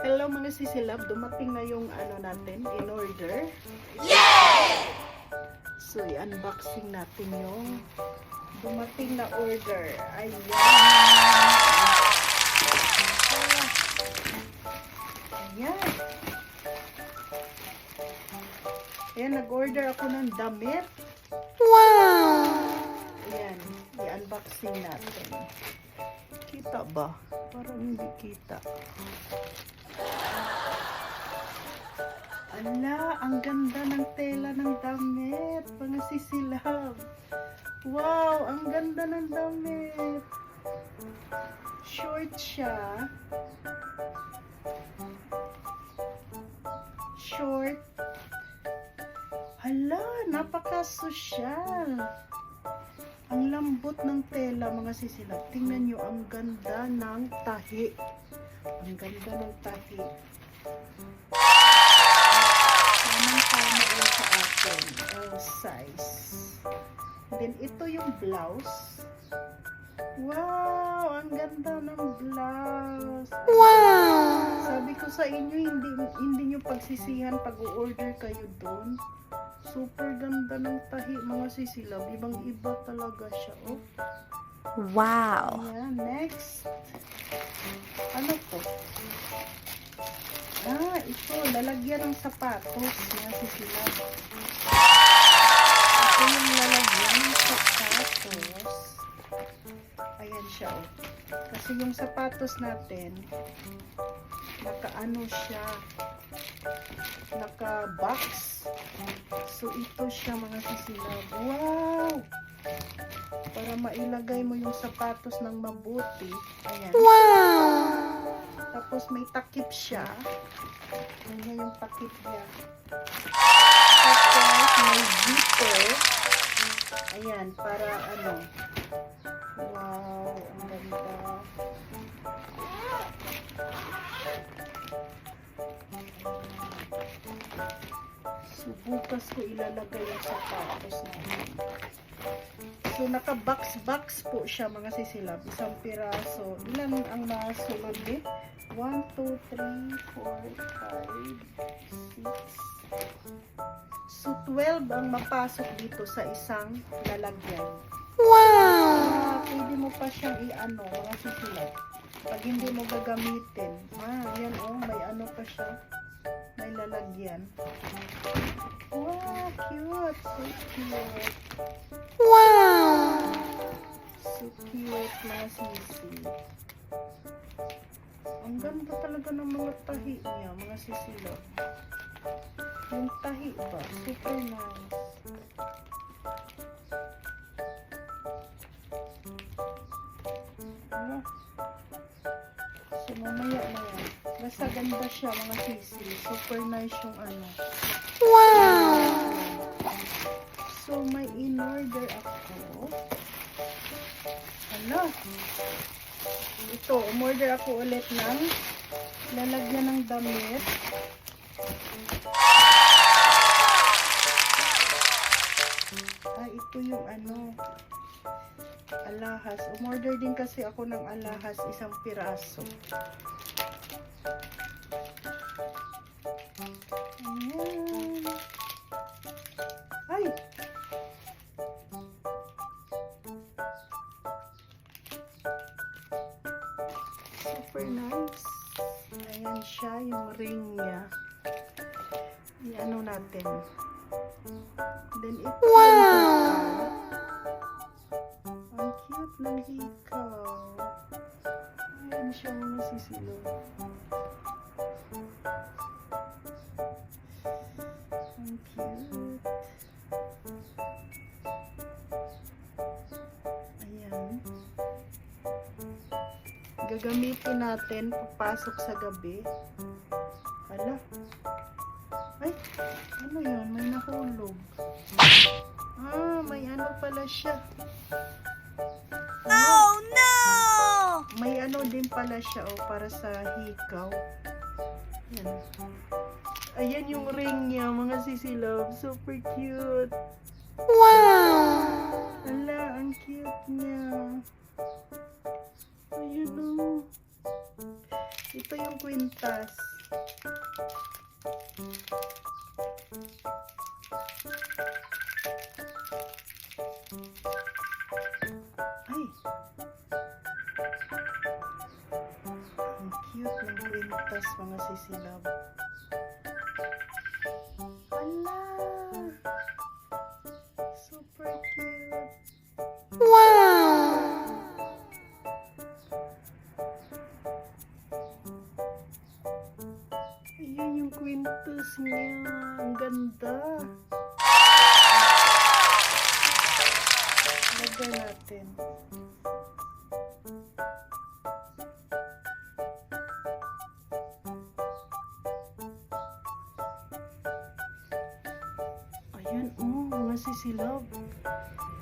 Hello mga sisilab, dumating na yung ano natin, in order. Yay! So, i-unboxing natin yung dumating na order. Ayan. Ayan. Ayan, nag-order ako ng damit. Wow! Ayan, i-unboxing natin. Kita ba? Parang hindi kita. Ala, ang ganda ng tela ng damit, mga sisilab. Wow, ang ganda ng damit. Short siya. Short. Hala, napaka-sosyal. Ang lambot ng tela, mga sisilab. Tingnan nyo, ang ganda ng tahi. Ang ganda ng tahi. Tamang-tama lang sa atin. Size. Then, ito yung blouse. Wow! Ang ganda ng blouse. Wow! Sabi ko sa inyo, hindi nyo pagsisihan pag o-order kayo doon. Super ganda ng tahi, mga sisilab. Ibang-iba talaga siya. Oh. Wow! Ayan, next. Ano to? Ah, ito. Lalagyan ng sapatos. Yan, sisilab. Ito yung lalagyan ng sapatos. Ayan siya, oh. Kasi yung sapatos natin, naka-ano siya, naka-box. So, ito siya, mga sisilab. Wow! Para mailagay mo yung sapatos ng mabuti. Ayan. Wow! Tapos may takip siya. Ayan yung takip niya. Tapos may zipper. Ayan, para ano. Wow, ang ganda. So, bukas ko ilalagay yung sapatos natin. So, naka-box-box po siya, mga sisilab. Isang piraso. Ilan ang nasulod eh? 1, 2, 3, 4, 5, 6. So, 12 ang mapasok dito sa isang lalagyan. Wow! Pwede mo pa siyang i-ano, mga sisilab. Pag hindi mo gagamitin. Yan oh, may ano pa siya. May lalagyan. Wow, cute. So cute. Wow! So cute, mga sisi. Ang ganda talaga ng mga tahi niya, mga sisilab. Yung tahi ba? Super nice. Ano? So, mamaya na yan. Basta ganda siya, mga sisi. Super nice yung ano. Wow! So, may in-order ako. Ano? Ito, umorder ako ulit ng lalagyan ng damit. Ito yung ano, alahas. Umorder din kasi ako ng alahas, isang piraso. Ayan. Ay! Super nice. Ayan siya, yung ring niya. I-ano natin. Then ito. Wow! Ang cute ng hikaw. Ayan siya, mga sisilo. Ang cute. Ayan. Gagamitin natin papasok sa gabi. Hala. Ay, ano yun? May nahulog. May ano pala siya. Oh no! May ano din pala siya, oh, para sa hikaw. Yan. Ayan yung ring niya, mga sisilab. Super cute. Wow! Ala, ang cute niya. Ayun, oh. Ito yung kwintas. kwintas mga sisilab. Ala! Super cute. Wow! Ayan yung kwintas niya. Ang ganda. Lagyan natin. Ayan, oh, mga sisilab.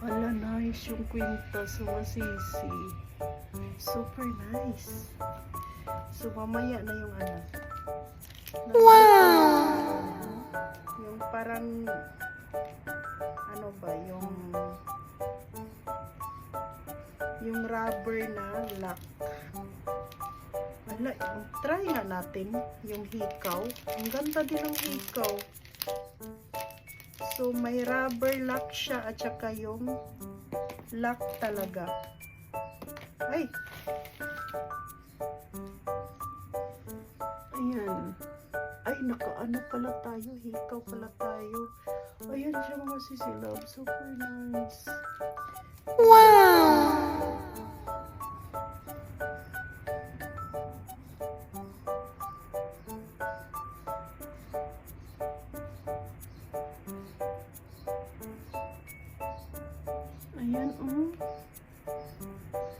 Ala, nice yung kwintas, mga sisi. Super nice. So, mamaya na yung ano. Wow! Yung parang, ano ba, yung rubber na lock. Ala, try nga natin yung hikaw. Ang ganda din ng hikaw. So, may rubber lock siya at saka yung lock talaga. Ay! Ayan. Ay, nakaano pala tayo. Hikaw pala tayo. Ayan siya mga sisilab. Super nice. Wow! Ayan, oh.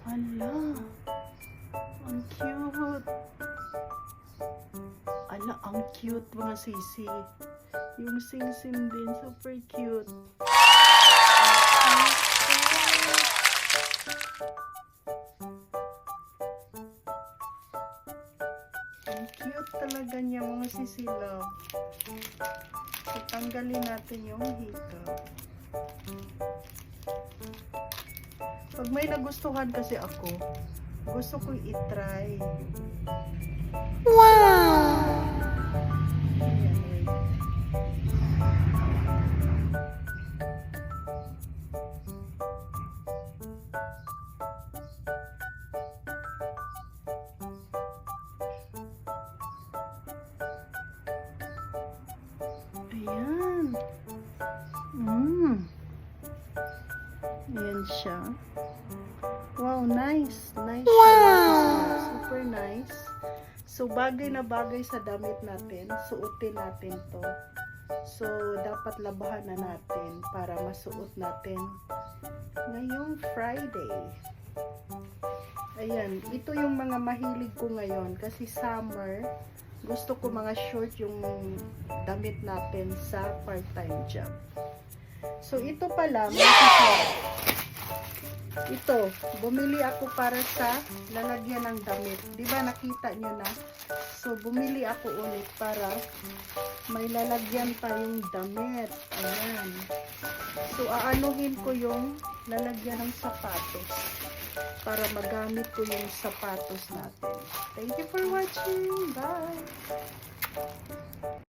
Ala. Ang cute. Ala, ang cute mga sisi. Yung sing-sing din, super cute. Ang cute talaga niya mga sisilab. So, tanggalin natin yung hikaw. Pag may nagustuhan kasi ako, gusto ko i-try. Wow! Ayan, wait. Ayan. Ayan siya. Wow, nice. Nice siya. Wow! Super nice. So, bagay na bagay sa damit natin. Suotin natin to. So, dapat labahan na natin para masuot natin ngayong Friday. Ayan. Ito yung mga mahilig ko ngayon kasi summer. Gusto ko mga short yung damit natin sa part-time job. So, ito pala, ito, bumili ako para sa lalagyan ng damit. Diba nakita nyo na? So, bumili ako ulit para may lalagyan pa yung damit. Ayan. So, aanuhin ko yung lalagyan ng sapatos para magamit ko yung sapatos natin. Thank you for watching. Bye!